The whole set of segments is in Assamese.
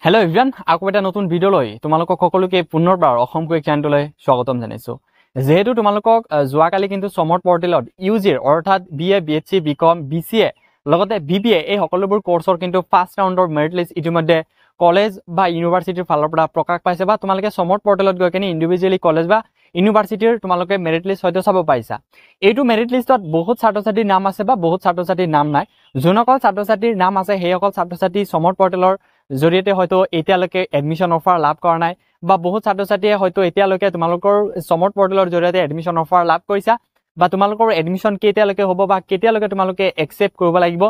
হেল্ল' এভৰিৱান, আকৌ এটা নতুন ভিডিঅ'লৈ তোমালোকক সকলোকে পুনৰবাৰ অসম কুইক চেনেললৈ স্বাগতম জনাইছো। যেহেতু তোমালোকক যোৱাকালি কিন্তু সমৰ্থ পৰ্টেলত ইউজিৰ অৰ্থাৎ বিএ, বিএসসি, বিকম, বিসিএ লগতে বিবিএ এই সকলোবোৰ কোৰ্সৰ কিন্তু ফাৰ্ষ্ট ৰাউণ্ডৰ মেৰিট লিষ্ট ইতিমধ্যে কলেজ বা ইউনিভাৰ্চিটিৰ ফালৰ পৰা প্ৰকাশ পাইছে বা তোমালোকে সমৰ্থ পৰ্টেলত গৈ কিনে ইণ্ডিভিজুৱেলি কলেজ বা ইউনিভাৰ্চিটিৰ তোমালোকে মেৰিট লিষ্ট হয়তো চাব পাইছা। এইটো মেৰিট লিষ্টত বহুত ছাত্ৰ-ছাত্ৰীৰ নাম আছে বা বহুত ছাত্ৰ-ছাত্ৰীৰ নাম নাই। যোনসকল ছাত্ৰ-ছাত্ৰীৰ নাম আছে সেইসকল ছাত্ৰ-ছাত্ৰী সমৰ্থ পৰ্টেলৰ জৰিয়তে হয়তো এতিয়ালৈকে এডমিশন অফাৰ লাভ কৰা নাই বা বহুত ছাত্ৰ-ছাত্ৰীয়ে হয়তো এতিয়ালৈকে তোমালোকৰ সমৰ্থ পৰ্টেলৰ জৰিয়তে এডমিশন অফাৰ লাভ কৰিছা বা তোমালোকৰ এডমিশন কেতিয়ালৈকে হ'ব বা কেতিয়ালৈকে তোমালোকে একসেপ্ট কৰিব লাগিব।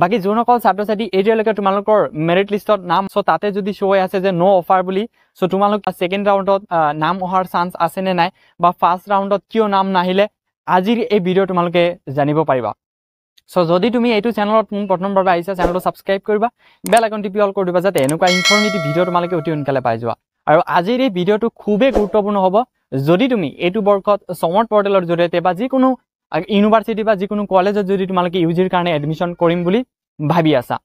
বাকি যোনসকল ছাত্ৰ-ছাত্ৰী এতিয়ালৈকে তোমালোকৰ মেৰিট লিষ্টত নাম তাতে যদি শ্ব' হৈ আছে যে নো অফাৰ বুলি, সো তোমালোক সেকেন্ড ৰাউণ্ডত নাম অহাৰ চান্স আছে নে নাই বা ফাৰ্ষ্ট ৰাউণ্ডত কিয় নাম নাহিলে আজিৰ এই ভিডিঅ' তোমালোকে জানিব পাৰিবা। সো যদি তুমি এইটো চেনেলত প্ৰথমবাৰ আহিছা, চেনেলটো সাবস্ক্ৰাইব কৰিবা, বেল আইকন টিপি অল কৰি দিবা যাতে এনেকুৱা ইনফৰমেটিভ ভিডিঅ' তোমালোকে অতি সোনকালে পাই যোৱা। আৰু আজিৰ এই ভিডিঅ'টো খুবেই গুৰুত্বপূৰ্ণ হ'ব যদি তুমি এইটো বৰ্ষত সমৰ্থ পৰ্টেলৰ জৰিয়তে বা যিকোনো ইউনিভাৰ্চিটি বা যিকোনো কলেজত যদি তোমালোকে ইউজিৰ কাৰণে এডমিশন কৰিম বুলি ভাবি আছা।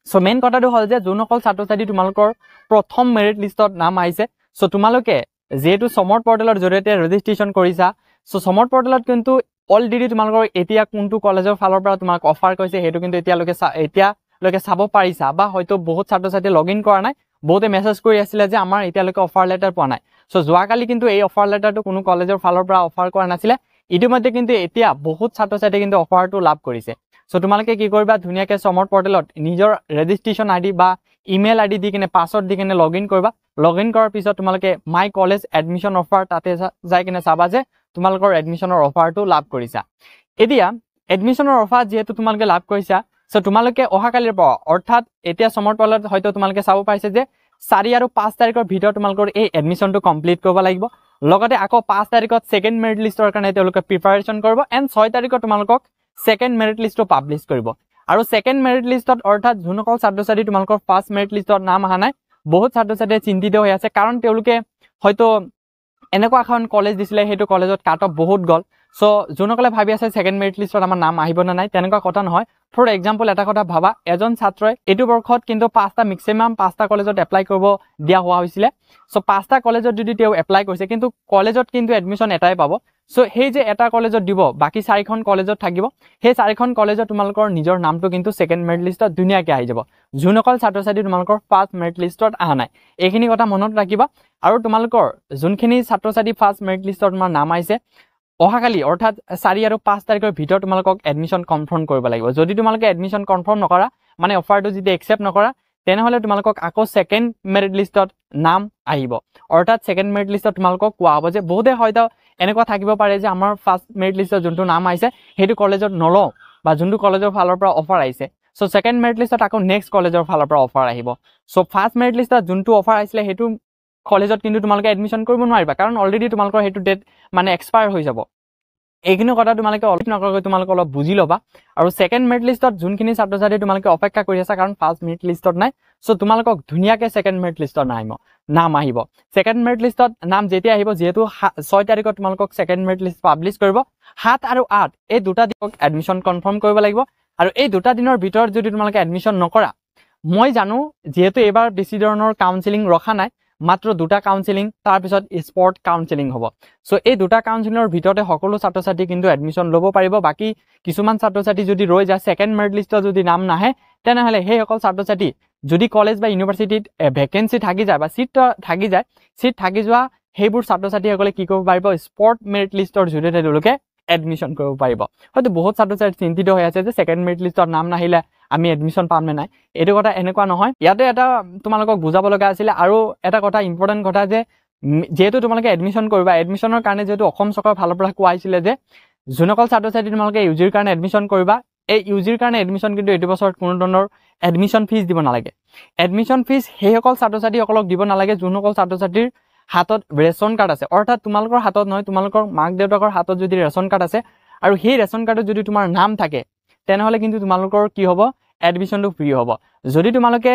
সো মেইন কথাটো হ'ল যে যোনসকল ছাত্ৰ-ছাত্ৰী তোমালোকৰ প্ৰথম মেৰিট লিষ্টত নাম আহিছে, সো তোমালোকে যেহেতু সমৰ্থ পৰ্টেলৰ জৰিয়তে ৰেজিষ্ট্ৰেশ্যন কৰিছা, সো সমৰ্থ পৰ্টেলত কিন্তু অলৰেডি তোমালোকৰ এতিয়া কোনটো কলেজৰ ফালৰ পৰা তোমাক অফাৰ কৰিছে সেইটো কিন্তু এতিয়ালৈকে চাব পাৰিছা বা হয়তো বহুত ছাত্ৰ-ছাত্ৰী লগ ইন কৰা নাই, বহুতে মেছেজ কৰি আছিলে যে আমাৰ এতিয়ালৈকে অফাৰ লেটাৰ পোৱা নাই। সো যোৱাকালি কিন্তু এই অফাৰ লেটাৰটো কোনো কলেজৰ ফালৰ পৰা অফাৰ কৰা নাছিলে, ইতিমধ্যে কিন্তু এতিয়া বহুত ছাত্ৰ-ছাত্ৰী কিন্তু অফাৰটো লাভ কৰিছে। সো তোমালোকে কি কৰিবা, ধুনীয়াকে সমৰ্থ পৰ্টেলত নিজৰ ৰেজিষ্ট্ৰেশ্যন আইডি বা ইমেইল আইডি দি কিনে পাছৱৰ্ড দি কিনে লগ ইন কৰিবা। লগ ইন কৰাৰ পিছত তোমালোকে মাই কলেজ এডমিশন অফাৰ তাতে যাই কিনে চাবা যে তোমালোকৰ এডমিশনৰ অফাৰটো লাভ কৰিছা। এতিয়া এডমিশনৰ অফাৰ যেহেতু তোমালোকে লাভ কৰিছা, সো তোমালোকে অহাকালিৰ পৰা অৰ্থাৎ এতিয়া সমৰ্থ পৰ্টেলত হয়তো তোমালোকে চাব পাইছে যে 4 আৰু 5 তাৰিখৰ ভিতৰত তোমালোকৰ এই এডমিশনটো কমপ্লিট কৰিব লাগিব। লগতে আকৌ 5 তাৰিখত সেকেন্ড মেৰিট লিষ্টৰ কাৰণে তেওঁলোকে প্ৰিপাৰেচন কৰিব এণ্ড 6 তাৰিখত তোমালোকক সেকেন্ড মেৰিট লিষ্টটো পাব্লিছ কৰিব। আৰু সেকেন্ড মেৰিট লিষ্টত অৰ্থাৎ যোনসকল ছাত্ৰ-ছাত্ৰী তোমালোকৰ ফাৰ্ষ্ট মেৰিট লিষ্টত নাম অহা নাই, বহুত ছাত্ৰ-ছাত্ৰীয়ে চিন্তিত হৈ আছে, কাৰণ তেওঁলোকে হয়তো এনেকুৱা এখন কলেজ দিছিলে সেইটো কলেজত কাট অফ বহুত গ'ল। সো যোনসকলে ভাবি আছে সেকেন্ড মেৰিট লিষ্টত আমাৰ নাম আহিব না নাই, তেনেকুৱা কথা নহয়। ফৰ এক্সাম্পল এটা কথা ভাবা, এজন ছাত্ৰই এইটো বৰ্ষত কিন্তু মেক্সিমাম 5টা কলেজত এপ্লাই কৰিব দিয়া হোৱা হৈছিলে। সো 5টা কলেজত যদি তেওঁ এপ্লাই কৰিছে কিন্তু কলেজত কিন্তু এডমিশন এটাই পাব। সো সেই যে এটা কলেজত দিব, বাকি 4খন কলেজত থাকিব, সেই 4খন কলেজত তোমালোকৰ নিজৰ নামটো কিন্তু সেকেন্ড মেৰিট লিষ্টত ধুনীয়াকৈ আহি যাব, যোনসকল ছাত্ৰ-ছাত্ৰী তোমালোকৰ ফাৰ্ষ্ট মেৰিট লিষ্টত অহা নাই। এইখিনি কথা মনত ৰাখিবা। আৰু তোমালোকৰ যোনখিনি ছাত্ৰ-ছাত্ৰী ফাৰ্ষ্ট মেৰিট লিষ্টত তোমাৰ নাম আহিছে, অহাকালি অৰ্থাৎ 4 আৰু 5 তাৰিখৰ ভিতৰত তোমালোকক এডমিশন কনফাৰ্ম কৰিব লাগিব। যদি তোমালোকে এডমিশন কনফাৰ্ম নকৰা, মানে অফাৰটো যদি একসেপ্ট নকৰা, তেনেহ'লে তোমালোকক আকৌ সেকেন্ড মেৰিট লিষ্টত নাম আহিব। অৰ্থাৎ সেকেন্ড মেৰিট লিষ্টত তোমালোকক কোৱা হ'ব যে বহুতে হয়তো এনেকুৱা থাকিব পাৰে যে আমাৰ ফাৰ্ষ্ট মেৰিট লিষ্টত যোনটো নাম আহিছে সেইটো কলেজত নলওঁ বা যোনটো কলেজৰ ফালৰ পৰা অফাৰ আহিছে, সো সেকেন্ড মেৰিট লিষ্টত আকৌ নেক্সট কলেজৰ ফালৰ পৰা অফাৰ আহিব। সো ফাৰ্ষ্ট মেৰিট লিষ্টত যোনটো অফাৰ আহিছিলে সেইটো কলেজত কিন্তু তোমালোকে এডমিশন কৰিব নোৱাৰিবা, কাৰণ অলৰেডি তোমালোকৰ সেইটো ডেট মানে এক্সপায়াৰ হৈ যাব। এইখিনি কথা তোমালোকে অলপ নকৰাকৈ তোমালোকে অলপ বুজি ল'বা। আৰু সেকেন্ড মেৰিট লিষ্টত যোনখিনি ছাত্ৰ-ছাত্ৰী তোমালোকে অপেক্ষা কৰি আছা, কাৰণ ফাৰ্ষ্ট মেৰিট লিষ্টত নাই, সো তোমালোকক ধুনীয়াকৈ সেকেন্ড মেৰিট লিষ্টত নাম আহিব। সেকেন্ড মেৰিট লিষ্টত নাম যেতিয়া আহিব, যিহেতু 6 তাৰিখত তোমালোকক সেকেন্ড মেৰিট লিষ্ট পাব্লিছ কৰিব, 7 আৰু 8 এই দুটা দিনক এডমিশন কনফাৰ্ম কৰিব লাগিব। আৰু এই দুটা দিনৰ ভিতৰত যদি তোমালোকে এডমিশন নকৰা, মই জানো যিহেতু এইবাৰ বেছি ধৰণৰ কাউন্সেলিং ৰখা নাই, মাত্ৰ 2টা কাউন্সেলিং, তাৰপিছত স্পৰ্ট কাউন্সেলিং হ'ব। সো এই 2টা কাউন্সেলিঙৰ ভিতৰতে সকলো ছাত্ৰ-ছাত্ৰী কিন্তু এডমিশন ল'ব পাৰিব। বাকী কিছুমান ছাত্ৰ-ছাত্ৰী যদি ৰৈ যায়, সেকেন্ড মেৰিট লিষ্টত যদি নাম নাহে, তেনেহ'লে সেইসকল ছাত্ৰ-ছাত্ৰী যদি কলেজ বা ইউনিভাৰ্চিটিত ভেকেঞ্চি থাকি যায় বা চিট থাকি যোৱা সেইবোৰ ছাত্ৰ-ছাত্ৰীসকলে কি কৰিব পাৰিব, স্পৰ্ট মেৰিট লিষ্টৰ জৰিয়তে তেওঁলোকে এডমিশন কৰিব পাৰিব। হয়তো বহুত ছাত্ৰ-ছাত্ৰী চিন্তিত হৈ আছে যে সেকেন্ড মেৰিট লিষ্টত নাম নাহিলে আমি এডমিশন পাম নে নাই। এইটো কথা এনেকুৱা নহয়, ইয়াতে এটা তোমালোকক বুজাব লগা আছিলে। আৰু এটা কথা ইম্পৰ্টেণ্ট কথা যে যেহেতু তোমালোকে এডমিশন কৰিবা, এডমিশনৰ কাৰণে যেহেতু অসম চৰকাৰৰ ফালৰ পৰা কোৱা হৈছিলে যে যোনসকল ছাত্ৰ-ছাত্ৰী তোমালোকে ইউজিৰ কাৰণে এডমিশন কৰিবা, এই ইউজিৰ কাৰণে এডমিশন কিন্তু এইটো বছৰত কোনো ধৰণৰ এডমিশন ফিজ দিব নালাগে। এডমিশন ফিজ সেইসকল ছাত্ৰ-ছাত্ৰীসকলক দিব নালাগে যোনসকল ছাত্ৰ-ছাত্ৰীৰ হাতত ৰেচন কাৰ্ড আছে, অৰ্থাৎ তোমালোকৰ হাতত নহয়, তোমালোকৰ মাক দেউতাকৰ হাতত যদি ৰেচন কাৰ্ড আছে আৰু সেই ৰেচন কাৰ্ডত যদি তোমাৰ নাম থাকে, তেনেহ'লে কিন্তু তোমালোকৰ কি হ'ব, এডমিশনটো ফ্ৰী হ'ব। যদি তোমালোকে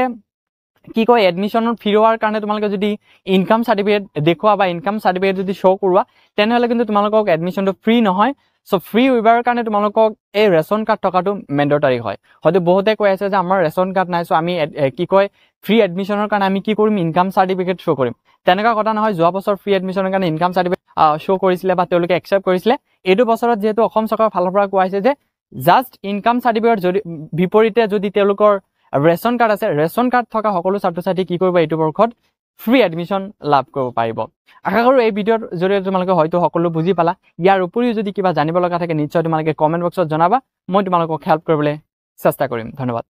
কি কয় এডমিশনৰ ফ্ৰী হোৱাৰ কাৰণে তোমালোকে যদি ইনকাম চাৰ্টিফিকেট দেখুওৱা বা ইনকাম চাৰ্টিফিকেট যদি শ্ব' কৰোৱা, তেনেহ'লে কিন্তু তোমালোকক এডমিশনটো ফ্ৰী নহয়, সো ফ্ৰী ৱেইভাৰৰ কাৰণে তোমালোকক এই ৰেচন কাৰ্ড থকাটো মেণ্ডেটৰী হয় হয়তো বহুতে কৈ আছে যে আমাৰ ৰেচন কাৰ্ড নাই সো আমি কি কয় ফ্ৰী এডমিশ্যনৰ কাৰণে আমি কি কৰিম ইনকাম চাৰ্টিফিকেট শ্ব' কৰিম তেনেকুৱা কথা নহয় যোৱা বছৰ ফ্ৰী এডমিশ্যনৰ কাৰণে ইনকাম চাৰ্টিফিকেট শ্ব' কৰিছিলে বা তেওঁলোকে একচেপ্ট কৰিছিলে এইটো বছৰত যিহেতু অসম চৰকাৰৰ ফালৰ পৰা কোৱা হৈছে যে জাষ্ট ইনকাম চাৰ্টিফিকেট যদি বিপৰীতে যদি তেওঁলোকৰ ৰেচন কাৰ্ড আছে ৰেচন কাৰ্ড থকা সকলো ছাত্ৰ ছাত্ৰী কি কৰিব এইটো বৰ্ষত ফ্ৰী এডমিশ্যন লাভ কৰিব পাৰিব আশা কৰোঁ এই ভিডিঅ'ৰ জৰিয়তে তোমালোকে হয়তো সকলো বুজি পালা ইয়াৰ উপৰিও যদি কিবা জানিব লগা থাকে নিশ্চয় তোমালোকে কমেণ্ট বক্সত জনাবা মই তোমালোকক হেল্প কৰিবলৈ চেষ্টা কৰিম ধন্যবাদ